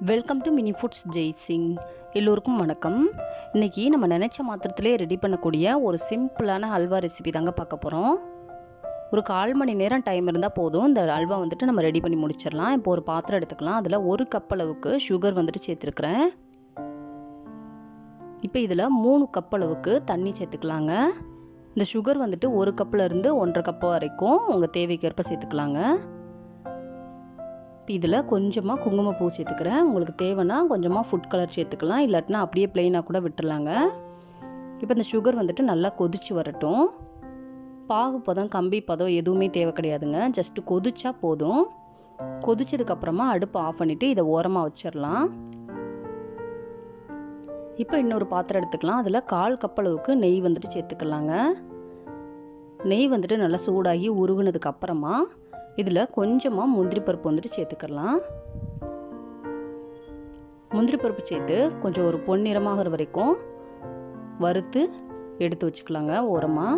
Welcome to mini foods Jaisingh. எல்லோருக்கும் வணக்கம். இன்றைக்கி நம்ம நினச்ச மாத்திரத்திலே ரெடி பண்ணக்கூடிய ஒரு சிம்பிளான ஹல்வா ரெசிபி தாங்க பார்க்க போகிறோம். ஒரு 1/4 மணி நேரம் டைம் இருந்தால் போதும். இந்த ஹல்வா நம்ம ரெடி பண்ணி முடிச்சிடலாம். இப்போ ஒரு பாத்திரம் எடுத்துக்கலாம். அதில் 1 கப் அளவுக்கு சுகர் சேர்த்துருக்குறேன். இப்போ இதில் 3 கப் அளவுக்கு தண்ணி சேர்த்துக்கலாங்க. இந்த சுகர் 1 கப்லேருந்து 1.5 கப் வரைக்கும் உங்கள் தேவைக்கேற்ப சேர்த்துக்கலாங்க. இதில் கொஞ்சமாக குங்குமப்பூ சேர்த்துக்கிறேன். உங்களுக்கு தேவைன்னா கொஞ்சமாக ஃபுட் கலர் சேர்த்துக்கலாம், இல்லாட்டினா அப்படியே ப்ளெயினாக கூட விட்டுடலாங்க. இப்போ இந்த சுகர் நல்லா கொதிச்சு வரட்டும். பாகு பதம் கம்பி பதம் எதுவுமே தேவை கிடையாதுங்க. ஜஸ்ட்டு கொதிச்சா போதும். கொதிச்சதுக்கப்புறமா அடுப்பை ஆஃப் பண்ணிவிட்டு இதை ஓரமாக வச்சிடலாம். இப்போ இன்னொரு பாத்திரம் எடுத்துக்கலாம். அதில் 1/4 கப் அளவுக்கு நெய் சேர்த்துக்கலாங்க. நெய் நல்லா சூடாகி உருகுனதுக்கு அப்புறமா இதில் கொஞ்சமாக முந்திரி பருப்பு சேர்த்துக்கலாம். முந்திரி பருப்பு சேர்த்து கொஞ்சம் ஒரு பொன்னிறமாகிற வரைக்கும் வறுத்து எடுத்து வச்சுக்கலாங்க ஓரமாக.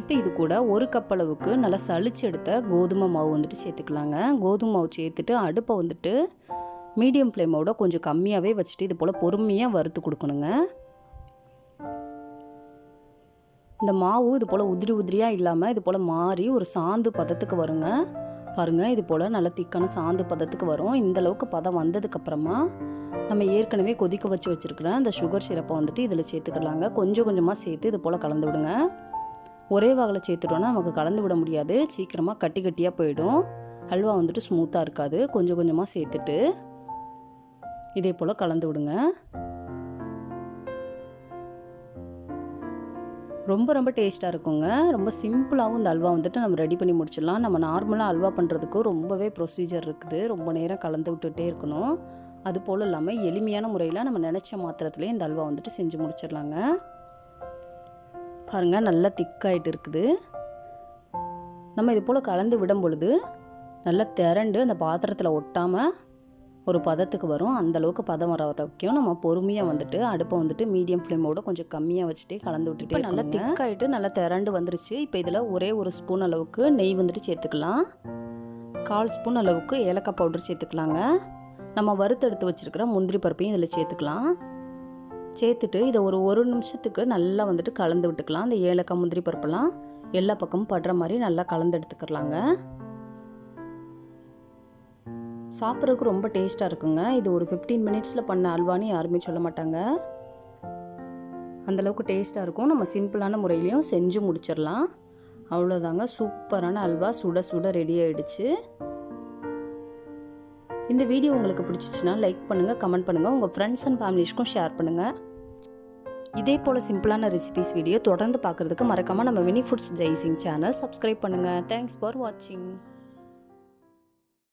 இப்போ இது கூட 1 கப் அளவுக்கு நல்லா சளிச்சு எடுத்த கோதுமை மாவு சேர்த்துக்கலாங்க. கோதுமை மாவு சேர்த்துட்டு அடுப்பை மீடியம் ஃப்ளேமோட கொஞ்சம் கம்மியாகவே வச்சுட்டு இது போல் பொறுமையாக வறுத்து கொடுக்கணுங்க. இந்த மாவு இது போல் உதிரி உதிரியாக இல்லாமல் இது போல் மாறி ஒரு சாந்து பதத்துக்கு வருங்க. பாருங்கள், இது போல் நல்லா திக்கான சாந்து பதத்துக்கு வரும். இந்தளவுக்கு பதம் வந்ததுக்கப்புறமா நம்ம ஏற்கனவே கொதிக்க வச்சுருக்கிற அந்த சுகர் சிரப்பை இதில் சேர்த்துக்கலாங்க. கொஞ்சம் கொஞ்சமாக சேர்த்து இது போல் கலந்து விடுங்க. ஒரே வகையில் சேர்த்துட்டோன்னா நமக்கு கலந்து விட முடியாது, சீக்கிரமாக கட்டி கட்டியாக போயிடும். ஹல்வா ஸ்மூத்தாக இருக்காது. கொஞ்சம் கொஞ்சமாக சேர்த்துட்டு இதே போல் கலந்து விடுங்க. ரொம்ப டேஸ்ட்டாக இருக்குங்க. ரொம்ப சிம்பிளாகவும் இந்த அல்வா நம்ம ரெடி பண்ணி முடிச்சிடலாம். நம்ம நார்மலாக அல்வா பண்ணுறதுக்கு ரொம்பவே ப்ரொசீஜர் இருக்குது. ரொம்ப நேரம் கலந்து விட்டுகிட்டே இருக்கணும். அது போல் இல்லாமல் எளிமையான முறையில் நம்ம நினச்ச மாத்திரத்துலேயே இந்த அல்வா செஞ்சு முடிச்சிடலாங்க. பாருங்கள், நல்லா திக்காயிட்டு இருக்குது. நம்ம இது போல் கலந்து விடும் பொழுது நல்லா திரண்டு அந்த பாத்திரத்தில் ஒட்டாமல் ஒரு பதத்துக்கு வரும். அந்தளவுக்கு பதம் வர வரைக்கும் நம்ம பொறுமையாக அடுப்பை மீடியம் ஃப்ளேமோட கொஞ்சம் கம்மியாக வச்சுட்டு கலந்து விட்டுட்டு நல்லா திக்காயிட்டு நல்லா திரண்டு வந்துருச்சு. இப்போ இதில் ஒரே ஒரு ஸ்பூன் அளவுக்கு நெய் சேர்த்துக்கலாம். 1/4 ஸ்பூன் அளவுக்கு ஏலக்காய் பவுடர் சேர்த்துக்கலாங்க. நம்ம வறுத்தெடுத்து வச்சுருக்கிற முந்திரி பருப்பையும் இதில் சேர்த்துக்கலாம். சேர்த்துட்டு இதை ஒரு நிமிஷத்துக்கு நல்லா கலந்து விட்டுக்கலாம். இந்த ஏலக்காய் முந்திரி பருப்பெல்லாம் எல்லா பக்கமும் படுற மாதிரி நல்லா கலந்து எடுத்துக்கலாங்க. சாப்பிட்றதுக்கு ரொம்ப டேஸ்ட்டாக இருக்குங்க. இது ஒரு 15 மினிட்ஸில் பண்ண அல்வான்னு யாருமே சொல்ல மாட்டாங்க. அந்தளவுக்கு டேஸ்ட்டாக இருக்கும். நம்ம சிம்பிளான முறையிலையும் செஞ்சு முடிச்சிடலாம். அவ்வளோதாங்க, சூப்பரான அல்வா சுட சுட ரெடி ஆகிடுச்சு. இந்த வீடியோ உங்களுக்கு பிடிச்சிச்சின்னா லைக் பண்ணுங்கள், கமெண்ட் பண்ணுங்கள், உங்கள் ஃப்ரெண்ட்ஸ் அண்ட் ஃபேமிலிஸ்க்கும் ஷேர் பண்ணுங்கள். இதே போல் சிம்பிளான ரெசிபிஸ் வீடியோ தொடர்ந்து பார்க்குறதுக்கு மறக்காமல் நம்ம mini foods Jaisingh channel subscribe பண்ணுங்கள். தேங்க்ஸ் ஃபார் வாட்சிங்.